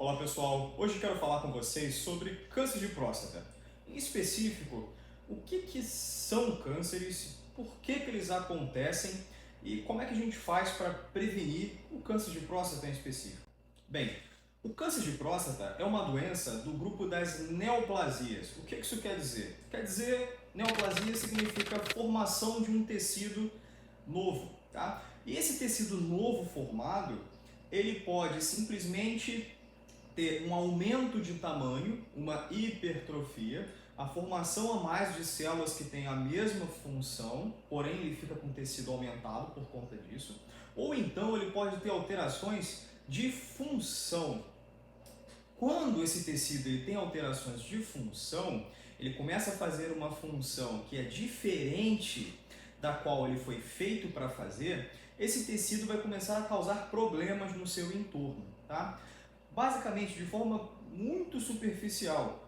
Olá pessoal, hoje quero falar com vocês sobre câncer de próstata. Em específico, o que são cânceres, por que eles acontecem e como é que a gente faz para prevenir o câncer de próstata em específico. Bem, o câncer de próstata é uma doença do grupo das neoplasias. O que isso quer dizer? Quer dizer, neoplasia significa formação de um tecido novo, tá? E esse tecido novo formado, ele pode simplesmente ter um aumento de tamanho, uma hipertrofia, a formação a mais de células que têm a mesma função, porém ele fica com o tecido aumentado por conta disso, ou então ele pode ter alterações de função. Quando esse tecido ele tem alterações de função, ele começa a fazer uma função que é diferente da qual ele foi feito para fazer, esse tecido vai começar a causar problemas no seu entorno, tá? Basicamente, de forma muito superficial,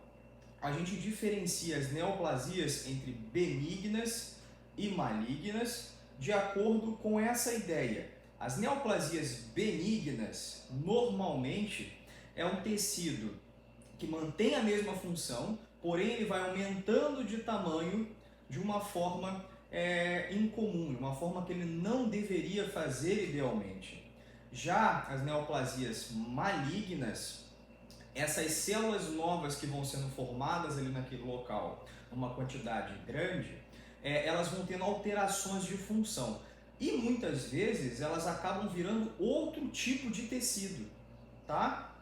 a gente diferencia as neoplasias entre benignas e malignas de acordo com essa ideia. As neoplasias benignas, normalmente, é um tecido que mantém a mesma função, porém ele vai aumentando de tamanho de uma forma incomum, de uma forma que ele não deveria fazer idealmente. Já as neoplasias malignas, essas células novas que vão sendo formadas ali naquele local, uma quantidade grande, elas vão tendo alterações de função. E muitas vezes elas acabam virando outro tipo de tecido, tá?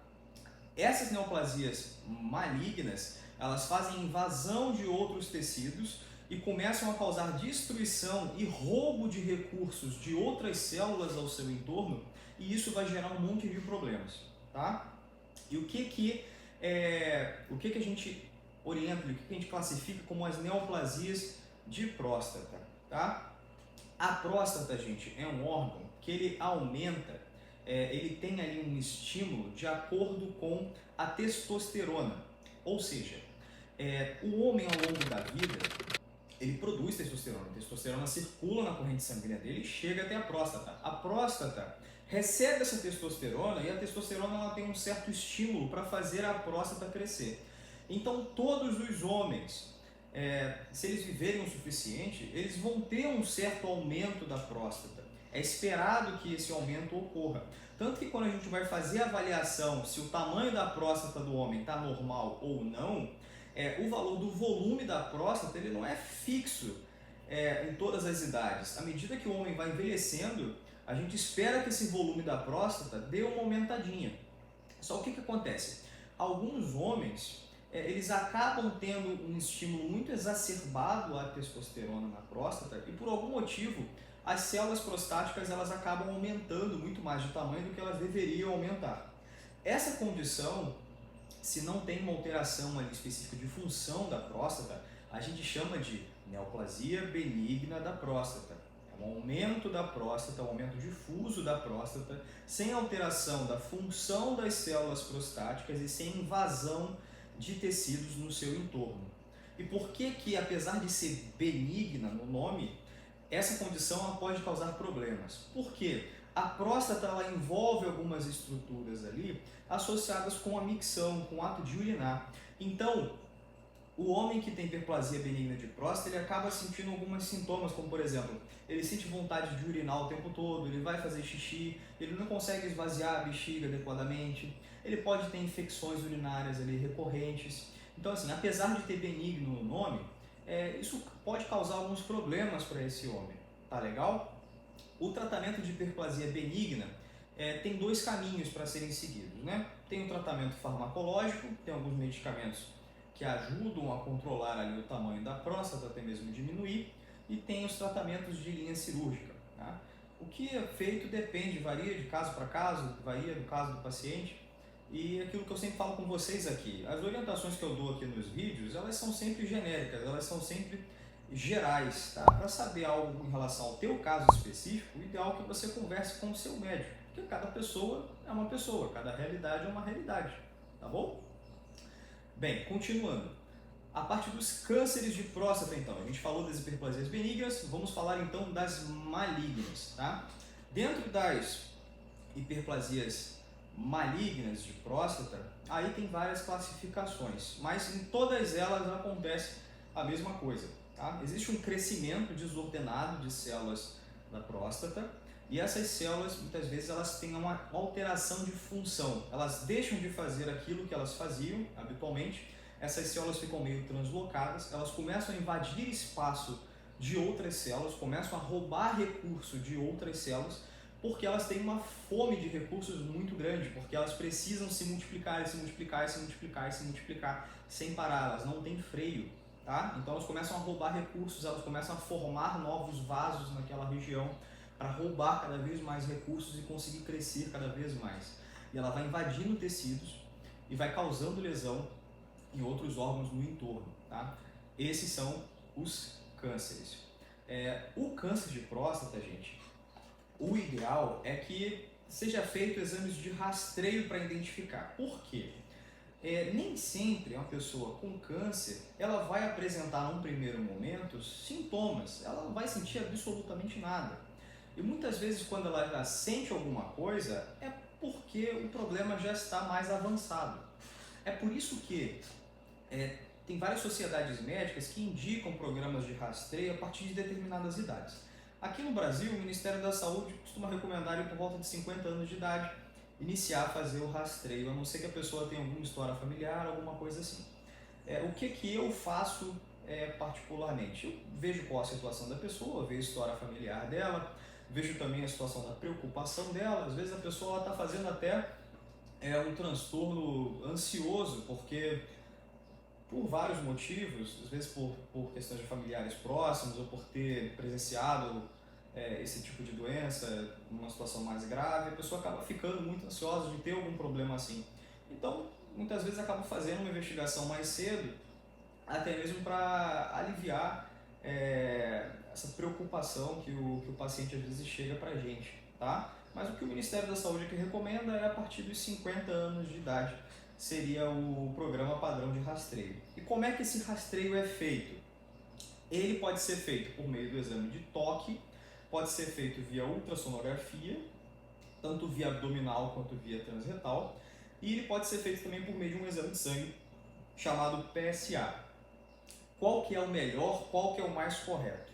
Essas neoplasias malignas, elas fazem invasão de outros tecidos e começam a causar destruição e roubo de recursos de outras células ao seu entorno, e isso vai gerar um monte de problemas, tá? E o que a gente orienta, o que a gente classifica como as neoplasias de próstata, tá? A próstata, gente, é um órgão que ele aumenta, ele tem ali um estímulo de acordo com a testosterona, ou seja, o homem ao longo da vida, ele produz testosterona, a testosterona circula na corrente sanguínea dele e chega até a próstata. A próstata recebe essa testosterona e a testosterona ela tem um certo estímulo para fazer a próstata crescer. Então todos os homens, se eles viverem o suficiente, eles vão ter um certo aumento da próstata. É esperado que esse aumento ocorra. Tanto que quando a gente vai fazer a avaliação se o tamanho da próstata do homem está normal ou não, o valor do volume da próstata ele não é fixo em todas as idades. À medida que o homem vai envelhecendo, a gente espera que esse volume da próstata dê uma aumentadinha. Só o que acontece? Alguns homens, eles acabam tendo um estímulo muito exacerbado à testosterona na próstata e por algum motivo as células prostáticas elas acabam aumentando muito mais de tamanho do que elas deveriam aumentar. Essa condição, se não tem uma alteração ali específica de função da próstata, a gente chama de neoplasia benigna da próstata. É um aumento da próstata, um aumento difuso da próstata, sem alteração da função das células prostáticas e sem invasão de tecidos no seu entorno. E por que, apesar de ser benigna no nome, essa condição ela pode causar problemas? Por quê? A próstata ela envolve algumas estruturas ali associadas com a micção, com o ato de urinar. Então, o homem que tem hiperplasia benigna de próstata, ele acaba sentindo alguns sintomas, como por exemplo, ele sente vontade de urinar o tempo todo, ele vai fazer xixi, ele não consegue esvaziar a bexiga adequadamente, ele pode ter infecções urinárias ali recorrentes. Então, assim, apesar de ter benigno no nome, isso pode causar alguns problemas para esse homem, tá legal? O tratamento de hiperplasia benigna tem dois caminhos para serem seguidos, né? Tem o tratamento farmacológico, tem alguns medicamentos que ajudam a controlar ali o tamanho da próstata, até mesmo diminuir, e tem os tratamentos de linha cirúrgica, tá? O que é feito depende, varia de caso para caso, varia do caso do paciente, e aquilo que eu sempre falo com vocês aqui, as orientações que eu dou aqui nos vídeos, elas são sempre genéricas, elas são sempre gerais, tá? Para saber algo em relação ao teu caso específico, o ideal é que você converse com o seu médico, porque cada pessoa é uma pessoa, cada realidade é uma realidade, tá bom? Bem, continuando, a parte dos cânceres de próstata então, a gente falou das hiperplasias benignas, vamos falar então das malignas, tá? Dentro das hiperplasias malignas de próstata, aí tem várias classificações, mas em todas elas acontece a mesma coisa. Tá? Existe um crescimento desordenado de células da próstata e essas células, muitas vezes, elas têm uma alteração de função. Elas deixam de fazer aquilo que elas faziam habitualmente, essas células ficam meio translocadas, elas começam a invadir espaço de outras células, começam a roubar recurso de outras células, porque elas têm uma fome de recursos muito grande, porque elas precisam se multiplicar, se multiplicar, se multiplicar, se multiplicar sem parar, elas não têm freio. Tá? Então elas começam a roubar recursos, elas começam a formar novos vasos naquela região para roubar cada vez mais recursos e conseguir crescer cada vez mais. E ela vai invadindo tecidos e vai causando lesão em outros órgãos no entorno. Tá? Esses são os cânceres. O câncer de próstata, gente, o ideal é que seja feito exames de rastreio para identificar. Por quê? Nem sempre uma pessoa com câncer ela vai apresentar num primeiro momento sintomas, ela não vai sentir absolutamente nada. E muitas vezes quando ela já sente alguma coisa é porque o problema já está mais avançado. É por isso que tem várias sociedades médicas que indicam programas de rastreio a partir de determinadas idades. Aqui no Brasil, o Ministério da Saúde costuma recomendar por volta de 50 anos de idade iniciar a fazer o rastreio, a não ser que a pessoa tenha alguma história familiar, alguma coisa assim. O que eu faço particularmente? Eu vejo qual a situação da pessoa, vejo a história familiar dela, vejo também a situação da preocupação dela. Às vezes a pessoa está fazendo até um transtorno ansioso, porque por vários motivos, às vezes por questões de familiares próximos ou por ter presenciado esse tipo de doença, numa situação mais grave, a pessoa acaba ficando muito ansiosa de ter algum problema assim. Então, muitas vezes acaba fazendo uma investigação mais cedo, até mesmo para aliviar essa preocupação que o paciente às vezes chega para a gente, tá? Mas o que o Ministério da Saúde aqui recomenda é a partir dos 50 anos de idade, seria o programa padrão de rastreio. E como é que esse rastreio é feito? Ele pode ser feito por meio do exame de toque, pode ser feito via ultrassonografia, tanto via abdominal quanto via transretal, e ele pode ser feito também por meio de um exame de sangue chamado PSA. Qual que é o melhor, qual que é o mais correto?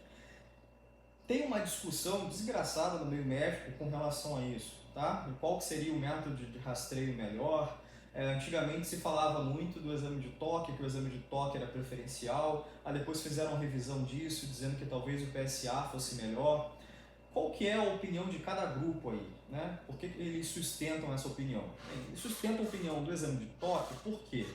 Tem uma discussão desgraçada no meio médico com relação a isso, tá? Qual que seria o método de rastreio melhor? Antigamente se falava muito do exame de toque, que o exame de toque era preferencial, aí depois fizeram uma revisão disso, dizendo que talvez o PSA fosse melhor. Qual que é a opinião de cada grupo aí, né? Por que eles sustentam essa opinião? Eles sustentam a opinião do exame de toque porque,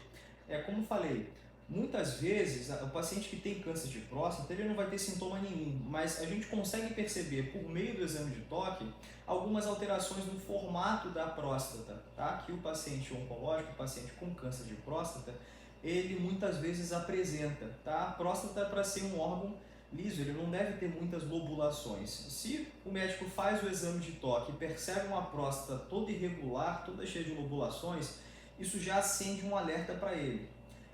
como falei, muitas vezes o paciente que tem câncer de próstata ele não vai ter sintoma nenhum, mas a gente consegue perceber por meio do exame de toque algumas alterações no formato da próstata, tá? Que o paciente oncológico, o paciente com câncer de próstata, ele muitas vezes apresenta, tá? A próstata é para ser um órgão liso, ele não deve ter muitas lobulações. Se o médico faz o exame de toque e percebe uma próstata toda irregular, toda cheia de lobulações, isso já acende um alerta para ele.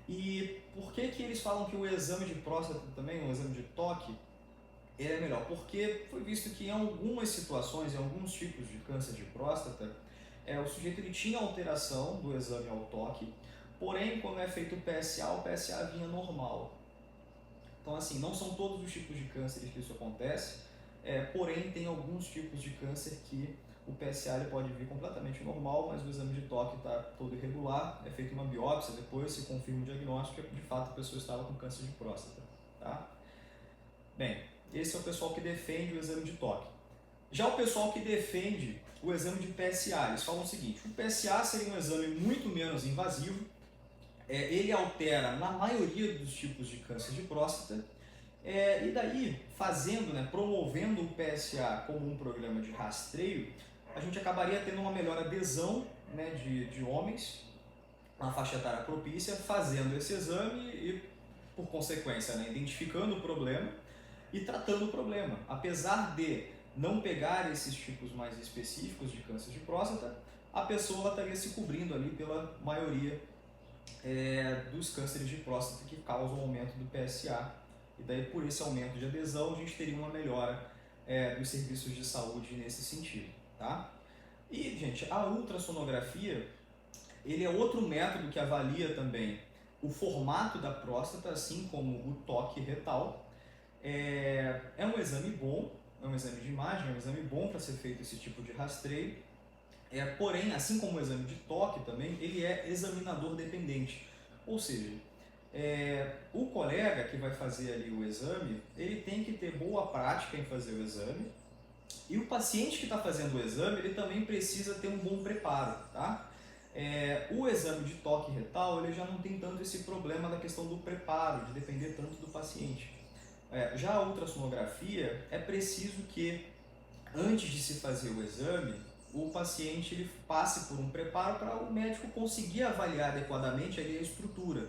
E por que eles falam que o exame de próstata também, o exame de toque, é melhor? Porque foi visto que em algumas situações, em alguns tipos de câncer de próstata, o sujeito ele tinha alteração do exame ao toque, porém quando é feito o PSA vinha normal. Então, assim, não são todos os tipos de cânceres que isso acontece, porém tem alguns tipos de câncer que o PSA ele pode vir completamente normal, mas o exame de toque está todo irregular, é feita uma biópsia, depois se confirma o diagnóstico e de fato a pessoa estava com câncer de próstata. Tá? Bem, esse é o pessoal que defende o exame de toque. Já o pessoal que defende o exame de PSA, eles falam o seguinte: o PSA seria um exame muito menos invasivo, ele altera na maioria dos tipos de câncer de próstata, e daí, promovendo o PSA como um programa de rastreio, a gente acabaria tendo uma melhor adesão, né, de homens, uma faixa etária propícia, fazendo esse exame e, por consequência, né, identificando o problema e tratando o problema. Apesar de não pegar esses tipos mais específicos de câncer de próstata, a pessoa estaria se cobrindo ali pela maioria dos cânceres de próstata que causam aumento do PSA. E daí, por esse aumento de adesão, a gente teria uma melhora dos serviços de saúde nesse sentido. Tá? E, gente, a ultrassonografia, ele é outro método que avalia também o formato da próstata, assim como o toque retal. É um exame bom, é um exame de imagem, é um exame bom para ser feito esse tipo de rastreio. Porém, assim como o exame de toque também, ele é examinador dependente. Ou seja, o colega que vai fazer ali o exame, ele tem que ter boa prática em fazer o exame, e o paciente que está fazendo o exame, ele também precisa ter um bom preparo, tá? O exame de toque retal, ele já não tem tanto esse problema da questão do preparo, de depender tanto do paciente. Já a ultrassonografia, é preciso que, antes de se fazer o exame, o paciente ele passe por um preparo para o médico conseguir avaliar adequadamente ali a estrutura.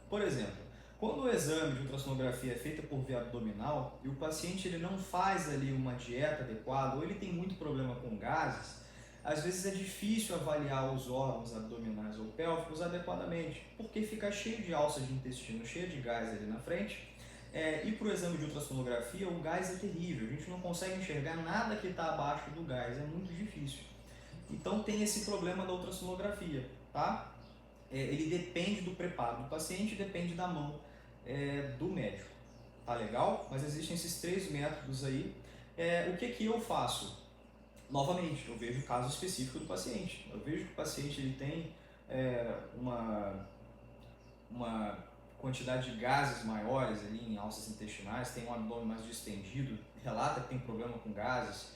Por exemplo, quando o exame de ultrassonografia é feito por via abdominal e o paciente ele não faz ali uma dieta adequada ou ele tem muito problema com gases, às vezes é difícil avaliar os órgãos abdominais ou pélvicos adequadamente, porque fica cheio de alça de intestino, cheio de gás ali na frente. E para o exame de ultrassonografia, o gás é terrível, a gente não consegue enxergar nada que está abaixo do gás, é muito difícil. Então tem esse problema da ultrassonografia, tá? Ele depende do preparo do paciente, depende da mão do médico, tá legal? Mas existem esses 3 métodos aí. O que eu faço? Novamente, eu vejo o caso específico do paciente. Eu vejo que o paciente ele tem uma quantidade de gases maiores ali em alças intestinais, tem um abdômen mais distendido, relata que tem problema com gases,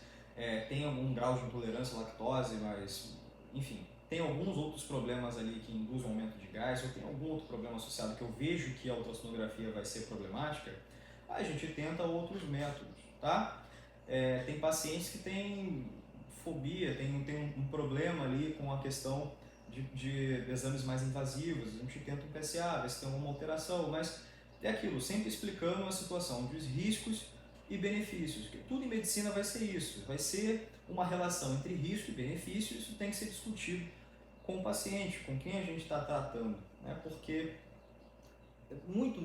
tem algum grau de intolerância à lactose, mas enfim, tem alguns outros problemas ali que induzem um aumento de gás, ou tem algum outro problema associado que eu vejo que a ultrassonografia vai ser problemática, a gente tenta outros métodos, tá? Tem pacientes que têm fobia, tem um problema ali com a questão de exames mais invasivos, a gente tenta um PSA, ver se tem alguma alteração, mas é aquilo, sempre explicando a situação dos riscos e benefícios, porque tudo em medicina vai ser isso, vai ser uma relação entre risco e benefício, isso tem que ser discutido com o paciente, com quem a gente está tratando, né? Porque muito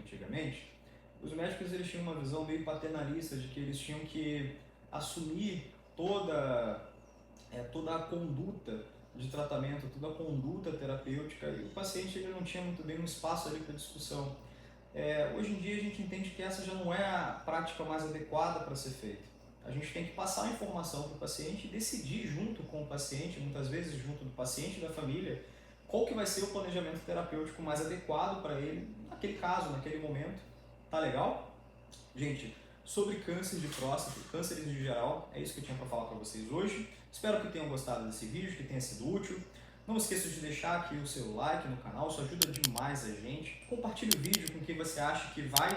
antigamente, os médicos eles tinham uma visão meio paternalista de que eles tinham que assumir toda a conduta de tratamento, toda a conduta terapêutica, e o paciente ele não tinha muito bem um espaço ali para discussão. Hoje em dia a gente entende que essa já não é a prática mais adequada para ser feita. A gente tem que passar a informação para o paciente e decidir junto com o paciente, muitas vezes junto do paciente e da família, qual que vai ser o planejamento terapêutico mais adequado para ele, naquele caso, naquele momento. Tá legal? Gente, sobre câncer de próstata, cânceres de geral, é isso que eu tinha para falar para vocês hoje. Espero que tenham gostado desse vídeo, que tenha sido útil. Não esqueça de deixar aqui o seu like no canal, isso ajuda demais a gente. Compartilhe o vídeo com quem você acha que vai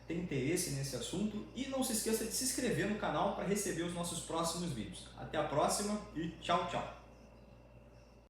ter interesse nesse assunto. E não se esqueça de se inscrever no canal para receber os nossos próximos vídeos. Até a próxima e tchau, tchau!